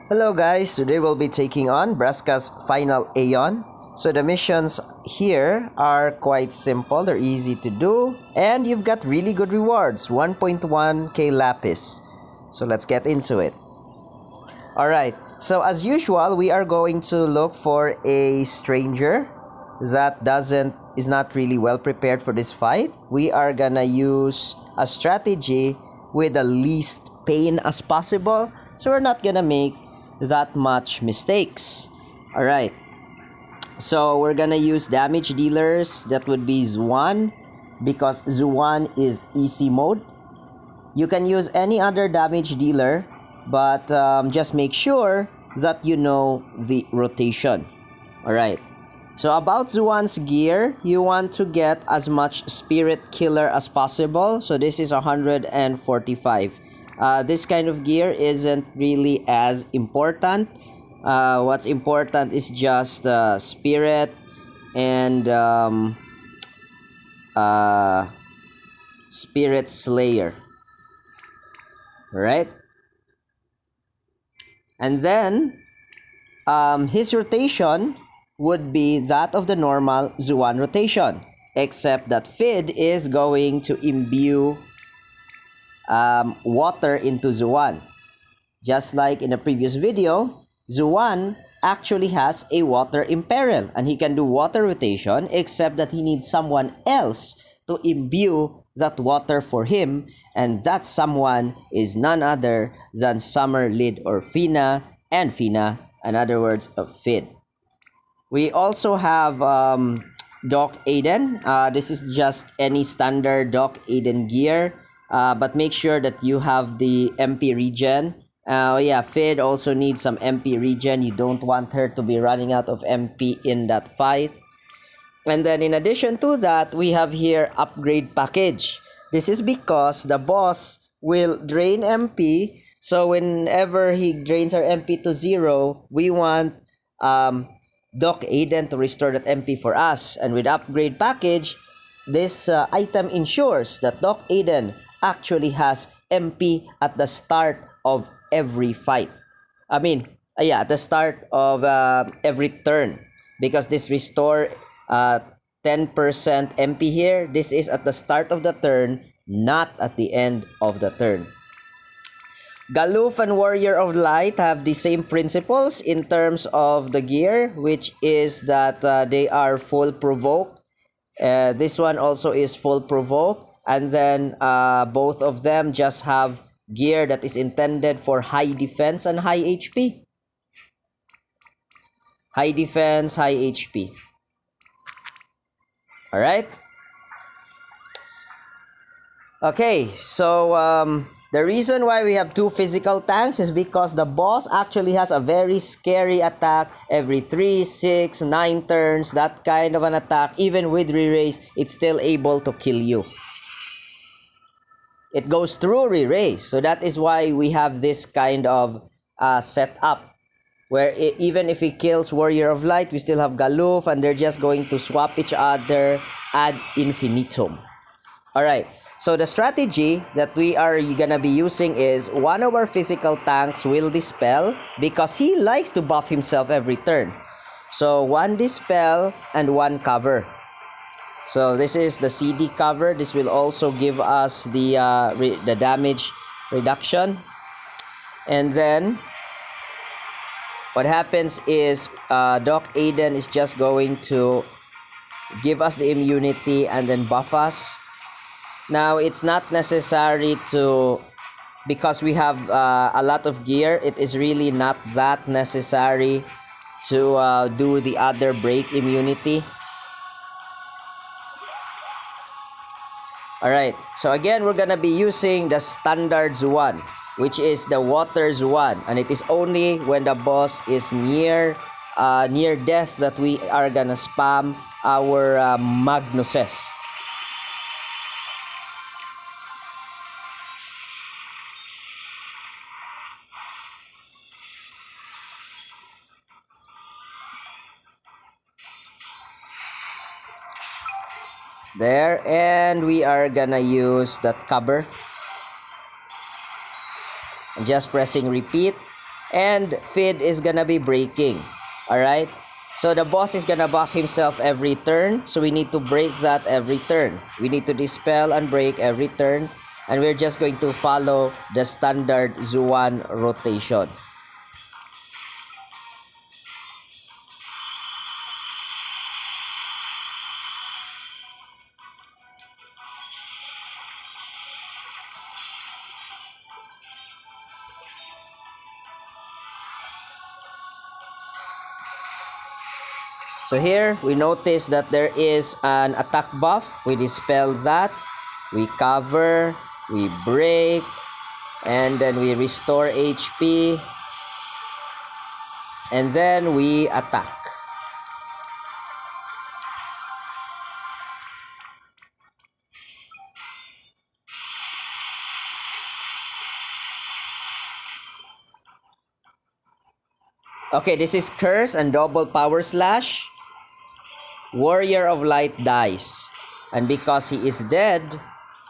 Hello guys, today we'll be taking on Braska's final Aeon. So the missions here are quite simple, they're easy to do, and you've got really good rewards, 1.1k lapis. So let's get into it. Alright, so as usual, we are going to look for a stranger that is not really well prepared for this fight. We are gonna use a strategy with the least pain as possible, so we're not gonna make that much mistakes. Alright, so we're gonna use damage dealers. That would be xuan, because xuan is easy mode. You can use any other damage dealer, but just make sure that you know the rotation. Alright, so about xuan's gear, you want to get as much spirit killer as possible. So this is 145. This kind of gear isn't really as important. What's important is just spirit and spirit slayer. Right? And then his rotation would be that of the normal xuan rotation, except that Fid is going to imbue water into xuan. Just like in the previous video, xuan actually has a water imperil and he can do water rotation, except that he needs someone else to imbue that water for him, and that someone is none other than Summer, Lid, or Fina, and Fina, in other words, of Fid. We also have Doc Aiden. This is just any standard Doc Aiden gear. But make sure that you have the MP regen. Yeah, Fid also needs some MP regen. You don't want her to be running out of MP in that fight. And then in addition to that, we have here upgrade package. This is because the boss will drain MP. So whenever he drains our MP to 0, we want Doc Aiden to restore that MP for us. And with upgrade package, this item ensures that Doc Aiden actually has MP at the start of every fight. At the start of every turn. Because this restore 10% MP here, this is at the start of the turn, not at the end of the turn. Galoof and Warrior of Light have the same principles in terms of the gear, which is that they are full provoke. This one also is full provoke. And then both of them just have gear that is intended for high defense and high HP. High defense, high HP. Alright? Okay, so the reason why we have two physical tanks is because the boss actually has a very scary attack every 3, 6, 9 turns. That kind of an attack, even with re-raise, it's still able to kill you. It goes through re-raise. So that is why we have this kind of setup. Where even if he kills Warrior of Light, we still have Galoof, and they're just going to swap each other ad infinitum. Alright, so the strategy that we are gonna be using is one of our physical tanks will dispel because he likes to buff himself every turn. So one dispel and one cover. So this is the CD cover. This will also give us the damage reduction. And then what happens is Doc Aiden is just going to give us the immunity and then buff us. Now, it's not necessary to, because we have a lot of gear, it is really not that necessary to do the other break immunity. Alright, so again, we're gonna be using the standard xuan, which is the water xuan, and it is only when the boss is near death that we are gonna spam our Magnuses. There, and we are gonna use that cover. Just pressing repeat. And Fid is gonna be braking. Alright? So the boss is gonna buff himself every turn. So we need to break that every turn. We need to dispel and break every turn. And we're just going to follow the standard Xuan rotation. So here, we notice that there is an attack buff. We dispel that. We cover. We break. And then we restore HP. And then we attack. Okay, this is Curse and double power slash. Warrior of Light dies. And because he is dead,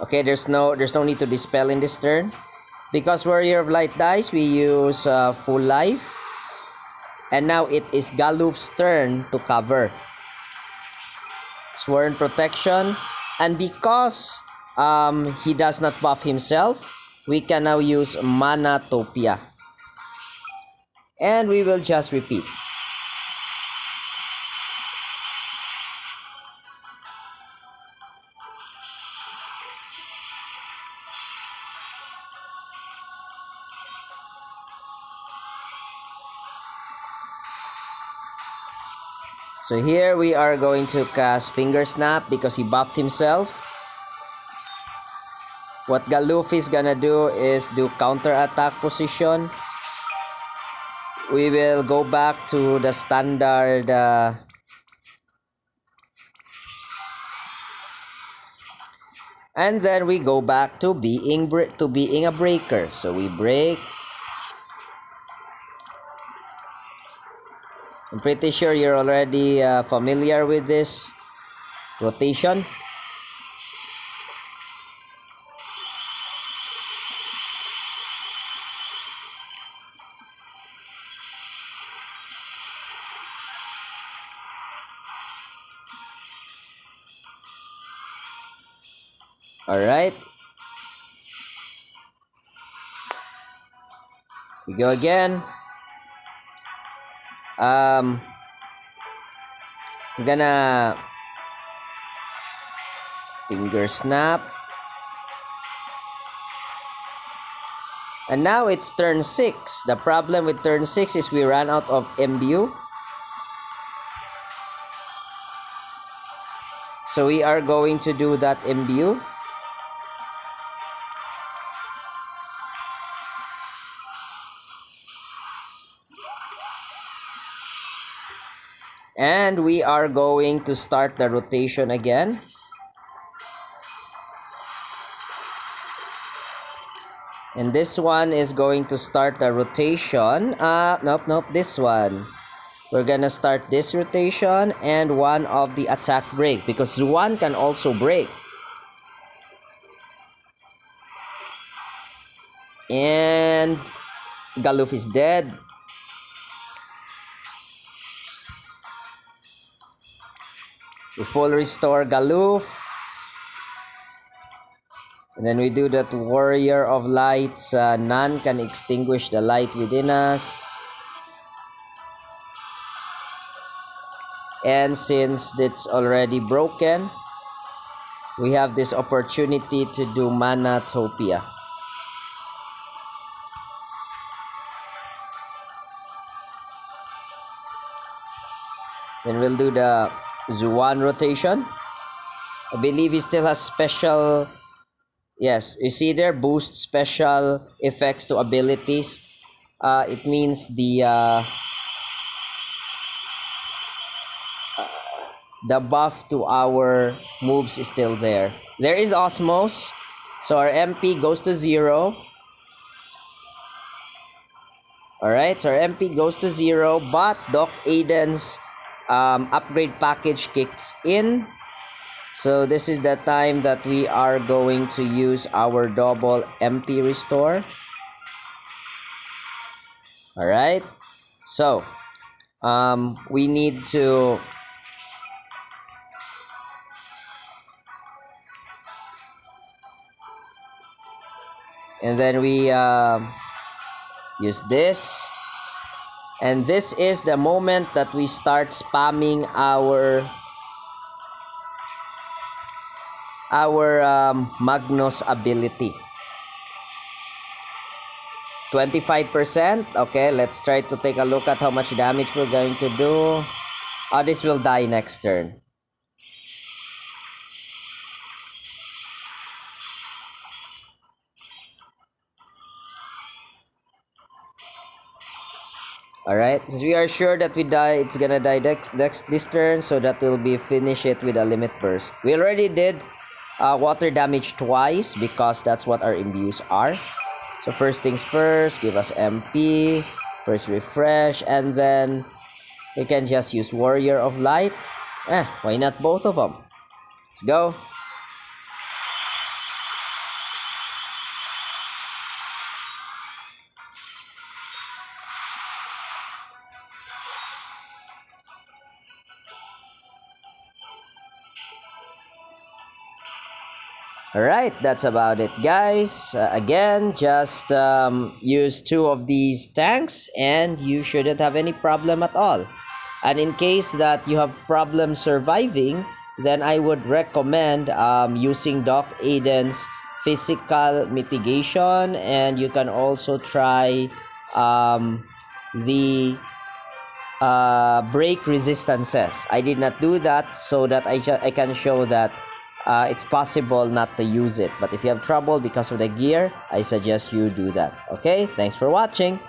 okay, there's no need to dispel in this turn. Because Warrior of Light dies, we use full life. And now it is Galuf's turn to cover. Sworn protection. And because he does not buff himself, we can now use Manatopia. And we will just repeat. So here we are going to cast Finger Snap because he buffed himself. What Galuf is gonna do is do counter attack position. We will go back to the standard and then we go back to being a breaker. So we break. I'm pretty sure you're already familiar with this rotation. Alright. We go again. I'm gonna Finger Snap. And now it's turn 6. The problem with turn 6 is we ran out of MBU. So we are going to do that MBU. And we are going to start the rotation again. And this one is going to start the rotation. Nope, this one. We're gonna start this rotation and one of the attack break because Xuan can also break. And Galuf is dead. We full restore Galuf. And then we do that Warrior of Lights. None can extinguish the light within us. And since it's already broken, we have this opportunity to do Manatopia. Then we'll do the Xuan rotation. I believe he still has special. Yes, you see there, boost special effects to abilities. It means the buff to our moves is still there. There is Osmos, so our MP goes to 0. Alright, so our MP goes to 0, but Doc Aiden's upgrade package kicks in. So this is the time that we are going to use our double MP restore. All right. So we need to and then we use this, and this is the moment that we start spamming our Magnus ability. 25%. Okay, let's try to take a look at how much damage we're going to do. Oh, this will die next turn. Alright, since we are sure that it's gonna die this turn, so that will be finish it with a limit burst. We already did water damage twice because that's what our imbues are. So first things first, give us MP, first refresh, and then we can just use Warrior of Light. Why not both of them? Let's go. Alright, that's about it, guys. Again, just use 2 of these tanks and you shouldn't have any problem at all. And in case that you have problems surviving, then I would recommend using Doc Aiden's physical mitigation, and you can also try the break resistances. I did not do that so that I can show that it's possible not to use it. But if you have trouble because of the gear, I suggest you do that. Okay, thanks for watching.